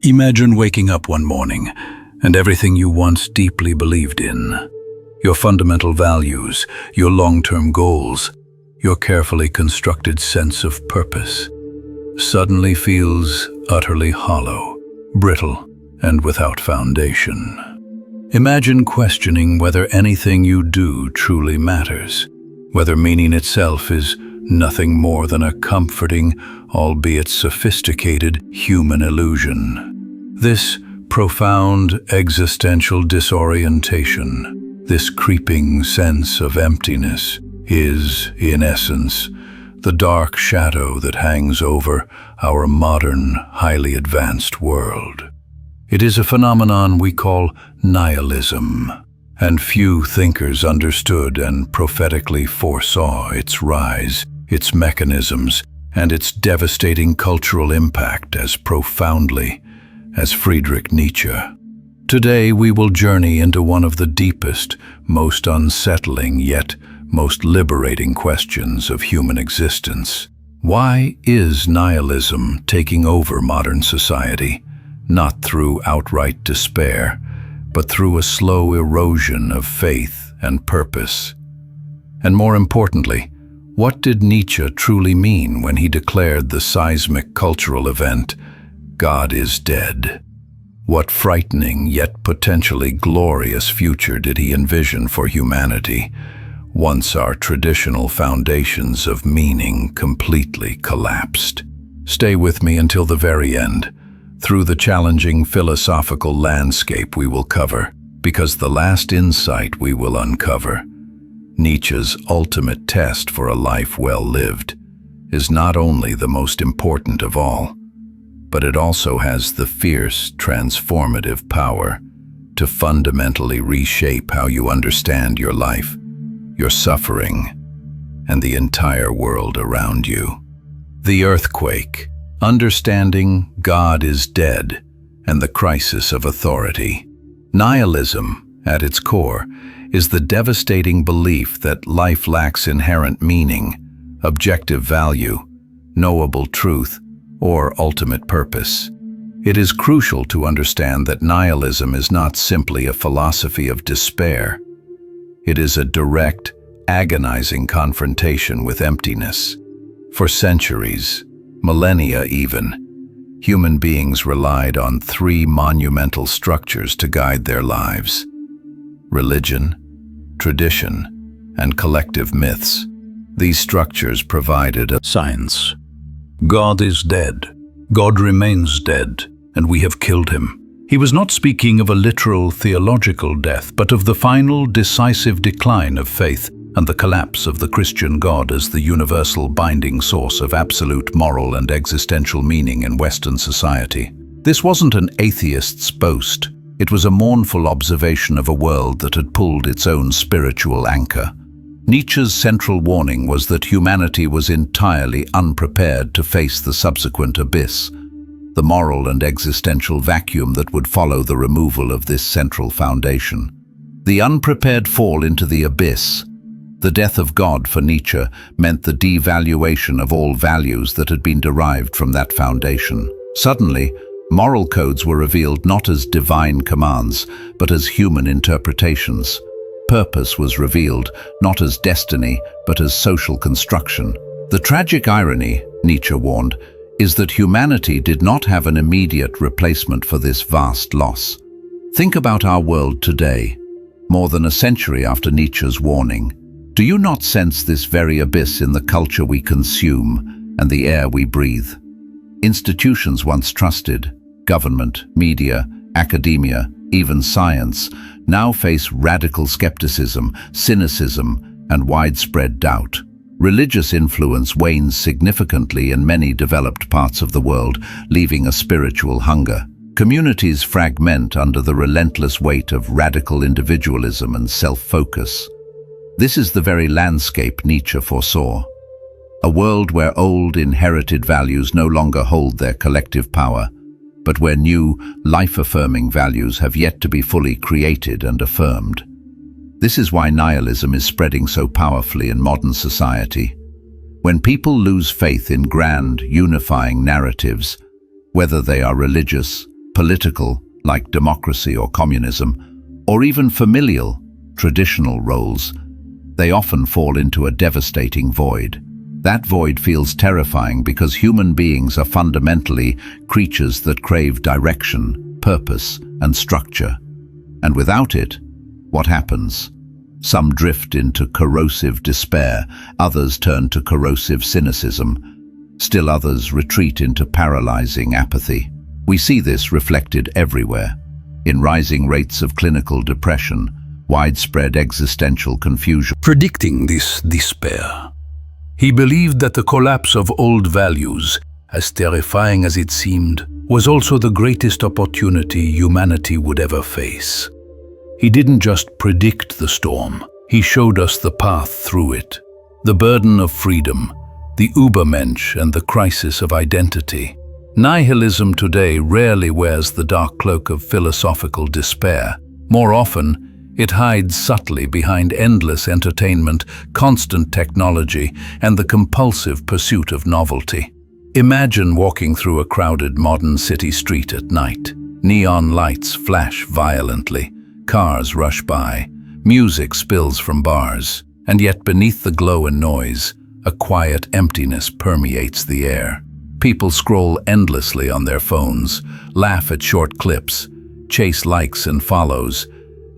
Imagine waking up one morning and everything you once deeply believed in, your fundamental values, your long-term goals, your carefully constructed sense of purpose, suddenly feels utterly hollow, brittle, and without foundation. Imagine questioning whether anything you do truly matters, whether meaning itself is nothing more than a comforting, albeit sophisticated, human illusion. This profound existential disorientation, this creeping sense of emptiness, is, in essence, the dark shadow that hangs over our modern, highly advanced world. It is a phenomenon we call nihilism, and few thinkers understood and prophetically foresaw its rise, its mechanisms, and its devastating cultural impact as profoundly as Friedrich Nietzsche. Today we will journey into one of the deepest, most unsettling yet most liberating questions of human existence. Why is nihilism taking over modern society, not through outright despair, but through a slow erosion of faith and purpose? And more importantly, what did Nietzsche truly mean when he declared the seismic cultural event, "God is dead"? What frightening yet potentially glorious future did he envision for humanity once our traditional foundations of meaning completely collapsed? Stay with me until the very end, through the challenging philosophical landscape we will cover, because the last insight we will uncover, Nietzsche's ultimate test for a life well lived, is not only the most important of all, but it also has the fierce, transformative power to fundamentally reshape how you understand your life, your suffering, and the entire world around you. The earthquake, understanding God is dead, and the crisis of authority. Nihilism, at its core, is the devastating belief that life lacks inherent meaning, objective value, knowable truth, or ultimate purpose. It is crucial to understand that nihilism is not simply a philosophy of despair. It is a direct, agonizing confrontation with emptiness. For centuries, millennia even, human beings relied on three monumental structures to guide their lives: religion, tradition, and collective myths. These structures provided a science. God is dead. God remains dead, and we have killed him. He was not speaking of a literal theological death, but of the final decisive decline of faith and the collapse of the Christian God as the universal binding source of absolute moral and existential meaning in Western society. This wasn't an atheist's boast. It was a mournful observation of a world that had pulled its own spiritual anchor. Nietzsche's central warning was that humanity was entirely unprepared to face the subsequent abyss, the moral and existential vacuum that would follow the removal of this central foundation. The unprepared fall into the abyss, the death of God for Nietzsche, meant the devaluation of all values that had been derived from that foundation. Suddenly, moral codes were revealed not as divine commands, but as human interpretations. Purpose was revealed not as destiny, but as social construction. The tragic irony, Nietzsche warned, is that humanity did not have an immediate replacement for this vast loss. Think about our world today, more than a century after Nietzsche's warning. Do you not sense this very abyss in the culture we consume and the air we breathe? Institutions once trusted, government, media, academia, even science, now face radical skepticism, cynicism, and widespread doubt. Religious influence wanes significantly in many developed parts of the world, leaving a spiritual hunger. Communities fragment under the relentless weight of radical individualism and self-focus. This is the very landscape Nietzsche foresaw. A world where old, inherited values no longer hold their collective power, but where new, life-affirming values have yet to be fully created and affirmed. This is why nihilism is spreading so powerfully in modern society. When people lose faith in grand, unifying narratives, whether they are religious, political, like democracy or communism, or even familial, traditional roles, they often fall into a devastating void. That void feels terrifying because human beings are fundamentally creatures that crave direction, purpose, and structure. And without it, what happens? Some drift into corrosive despair, others turn to corrosive cynicism, still others retreat into paralyzing apathy. We see this reflected everywhere, in rising rates of clinical depression, widespread existential confusion. Predicting this despair, he believed that the collapse of old values, as terrifying as it seemed, was also the greatest opportunity humanity would ever face. He didn't just predict the storm, he showed us the path through it. The burden of freedom, the Übermensch, and the crisis of identity. Nihilism today rarely wears the dark cloak of philosophical despair. More often, it hides subtly behind endless entertainment, constant technology, and the compulsive pursuit of novelty. Imagine walking through a crowded modern city street at night. Neon lights flash violently, cars rush by, music spills from bars, and yet beneath the glow and noise, a quiet emptiness permeates the air. People scroll endlessly on their phones, laugh at short clips, chase likes and follows,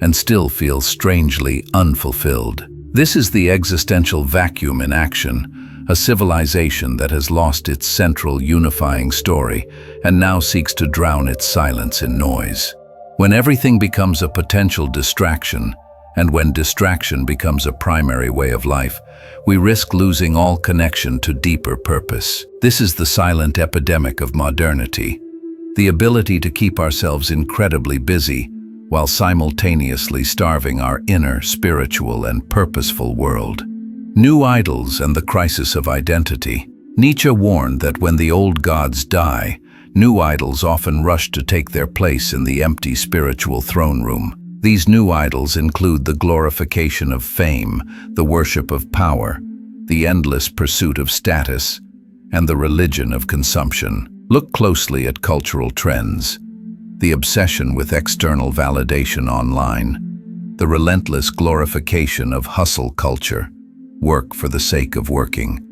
and still feel strangely unfulfilled. This is the existential vacuum in action, a civilization that has lost its central unifying story and now seeks to drown its silence in noise. When everything becomes a potential distraction, and when distraction becomes a primary way of life, we risk losing all connection to deeper purpose. This is the silent epidemic of modernity, the ability to keep ourselves incredibly busy while simultaneously starving our inner, spiritual, and purposeful world. New idols and the crisis of identity. Nietzsche warned that when the old gods die, new idols often rush to take their place in the empty spiritual throne room. These new idols include the glorification of fame, the worship of power, the endless pursuit of status, and the religion of consumption. Look closely at cultural trends. The obsession with external validation online, the relentless glorification of hustle culture, work for the sake of working,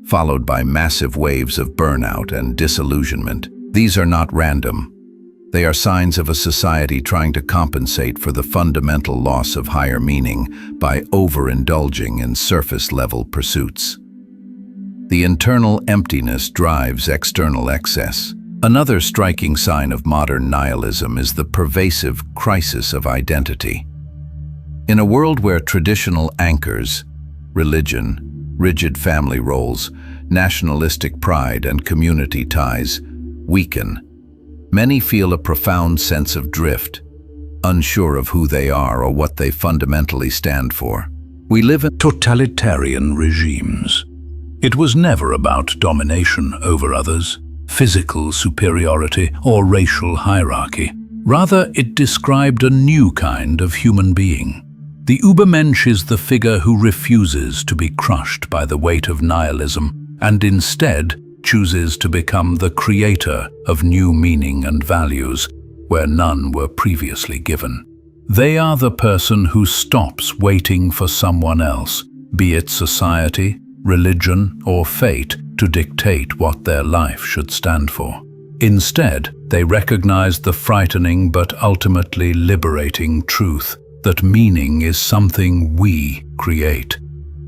followed by massive waves of burnout and disillusionment. These are not random. They are signs of a society trying to compensate for the fundamental loss of higher meaning by overindulging in surface-level pursuits. The internal emptiness drives external excess. Another striking sign of modern nihilism is the pervasive crisis of identity. In a world where traditional anchors, religion, rigid family roles, nationalistic pride, and community ties weaken, many feel a profound sense of drift, unsure of who they are or what they fundamentally stand for. We live in totalitarian regimes. It was never about domination over others, physical superiority, or racial hierarchy. Rather, it described a new kind of human being. The Übermensch is the figure who refuses to be crushed by the weight of nihilism and instead chooses to become the creator of new meaning and values where none were previously given. They are the person who stops waiting for someone else, be it society, religion, or fate, to dictate what their life should stand for. Instead, they recognize the frightening but ultimately liberating truth that meaning is something we create,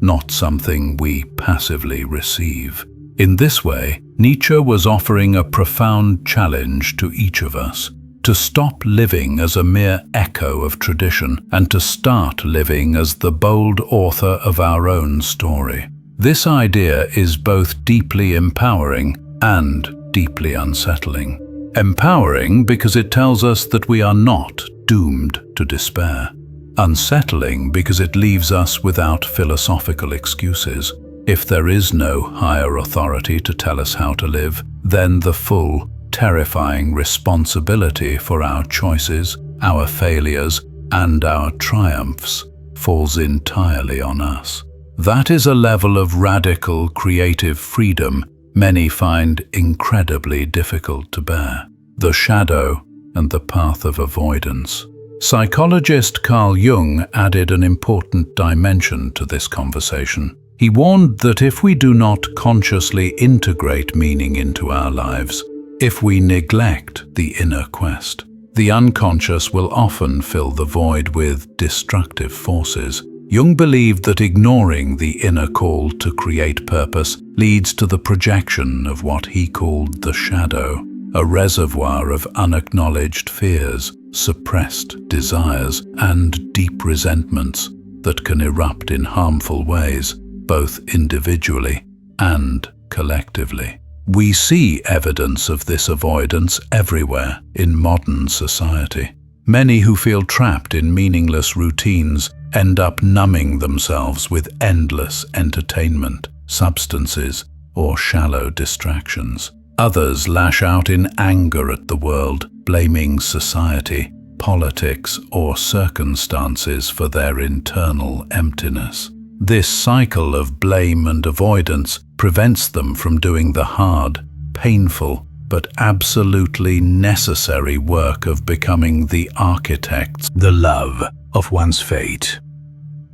not something we passively receive. In this way, Nietzsche was offering a profound challenge to each of us, to stop living as a mere echo of tradition and to start living as the bold author of our own story. This idea is both deeply empowering and deeply unsettling. Empowering because it tells us that we are not doomed to despair. Unsettling because it leaves us without philosophical excuses. If there is no higher authority to tell us how to live, then the full, terrifying responsibility for our choices, our failures, and our triumphs falls entirely on us. That is a level of radical creative freedom many find incredibly difficult to bear. The shadow, and the path of avoidance. Psychologist Carl Jung added an important dimension to this conversation. He warned that if we do not consciously integrate meaning into our lives, if we neglect the inner quest, the unconscious will often fill the void with destructive forces. Jung believed that ignoring the inner call to create purpose leads to the projection of what he called the shadow, a reservoir of unacknowledged fears, suppressed desires, and deep resentments that can erupt in harmful ways, both individually and collectively. We see evidence of this avoidance everywhere in modern society. Many who feel trapped in meaningless routines end up numbing themselves with endless entertainment, substances, or shallow distractions. Others lash out in anger at the world, blaming society, politics, or circumstances for their internal emptiness. This cycle of blame and avoidance prevents them from doing the hard, painful, but absolutely necessary work of becoming the architects, the love of one's fate.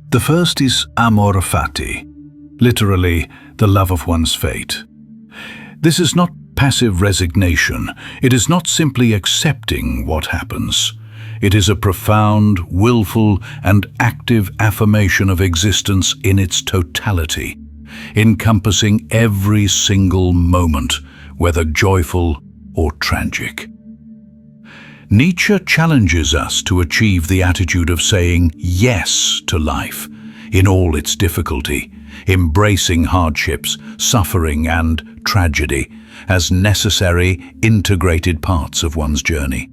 The first is amor fati, literally the love of one's fate. This is not passive resignation. It is not simply accepting what happens. It is a profound, willful, and active affirmation of existence in its totality, encompassing every single moment, whether joyful or tragic. Nietzsche challenges us to achieve the attitude of saying yes to life in all its difficulty, embracing hardships, suffering, and tragedy as necessary, integrated parts of one's journey.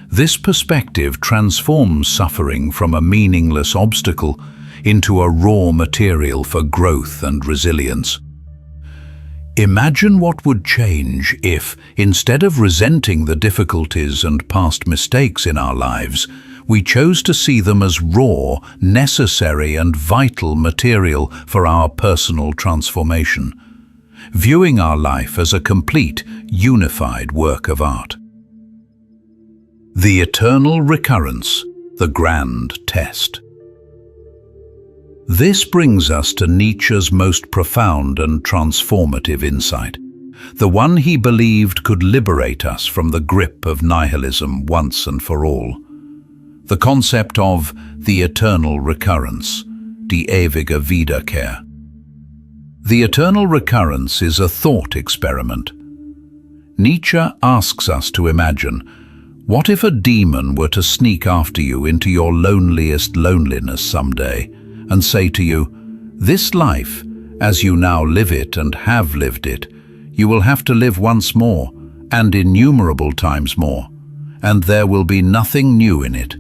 This perspective transforms suffering from a meaningless obstacle into a raw material for growth and resilience. Imagine what would change if, instead of resenting the difficulties and past mistakes in our lives, we chose to see them as raw, necessary, and vital material for our personal transformation, viewing our life as a complete, unified work of art. The eternal recurrence, the grand test. This brings us to Nietzsche's most profound and transformative insight, the one he believed could liberate us from the grip of nihilism once and for all. The concept of the eternal recurrence, die ewige Wiederkehr. The eternal recurrence is a thought experiment. Nietzsche asks us to imagine, what if a demon were to sneak after you into your loneliest loneliness someday and say to you, this life, as you now live it and have lived it, you will have to live once more, and innumerable times more, and there will be nothing new in it,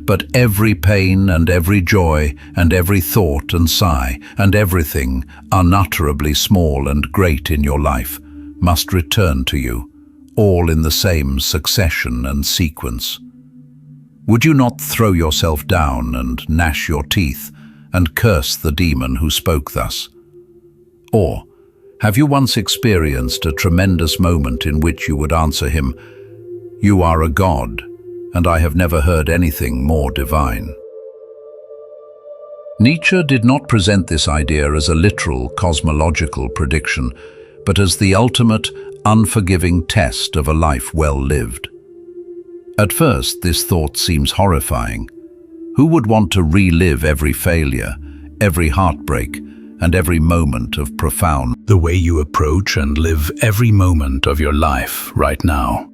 but every pain and every joy and every thought and sigh and everything unutterably small and great in your life must return to you, all in the same succession and sequence. Would you not throw yourself down and gnash your teeth and curse the demon who spoke thus? Or, have you once experienced a tremendous moment in which you would answer him, "You are a god, and I have never heard anything more divine"? Nietzsche did not present this idea as a literal cosmological prediction, but as the ultimate, unforgiving test of a life well lived. At first, this thought seems horrifying. Who would want to relive every failure, every heartbreak, and every moment of profound? The way you approach and live every moment of your life right now.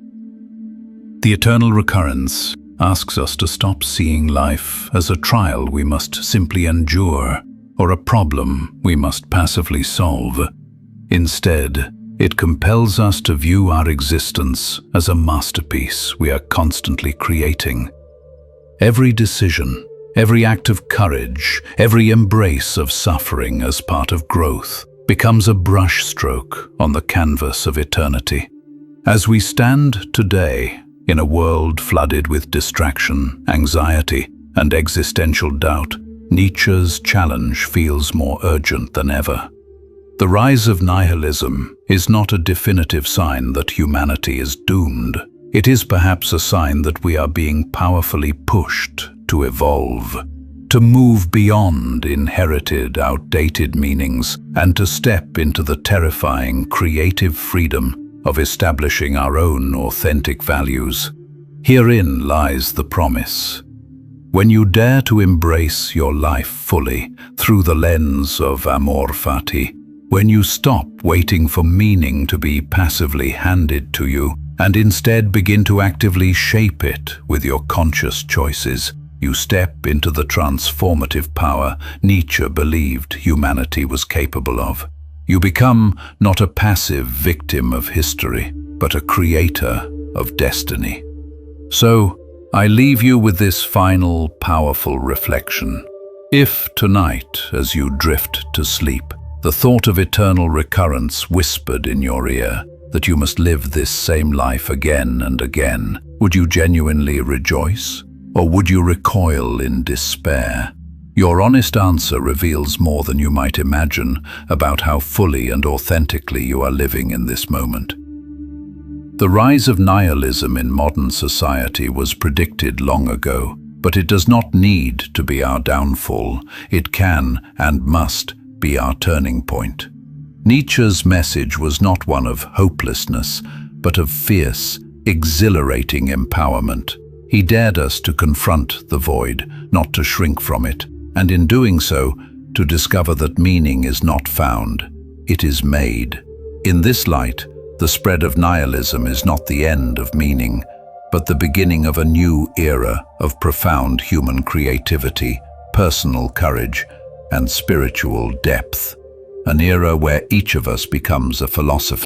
The eternal recurrence asks us to stop seeing life as a trial we must simply endure, or a problem we must passively solve. Instead, it compels us to view our existence as a masterpiece we are constantly creating. Every decision, every act of courage, every embrace of suffering as part of growth becomes a brushstroke on the canvas of eternity. As we stand today in a world flooded with distraction, anxiety, and existential doubt, Nietzsche's challenge feels more urgent than ever. The rise of nihilism is not a definitive sign that humanity is doomed. It is perhaps a sign that we are being powerfully pushed to evolve, to move beyond inherited, outdated meanings, and to step into the terrifying, creative freedom of establishing our own authentic values. Herein lies the promise. When you dare to embrace your life fully through the lens of amor fati, when you stop waiting for meaning to be passively handed to you and instead begin to actively shape it with your conscious choices, you step into the transformative power Nietzsche believed humanity was capable of. You become not a passive victim of history, but a creator of destiny. So, I leave you with this final, powerful reflection. If tonight, as you drift to sleep, the thought of eternal recurrence whispered in your ear that you must live this same life again and again, would you genuinely rejoice? Or would you recoil in despair? Your honest answer reveals more than you might imagine about how fully and authentically you are living in this moment. The rise of nihilism in modern society was predicted long ago, but it does not need to be our downfall. It can and must be our turning point. Nietzsche's message was not one of hopelessness, but of fierce, exhilarating empowerment. He dared us to confront the void, not to shrink from it, and in doing so, to discover that meaning is not found, it is made. In this light, the spread of nihilism is not the end of meaning, but the beginning of a new era of profound human creativity, personal courage, and spiritual depth. An era where each of us becomes a philosopher.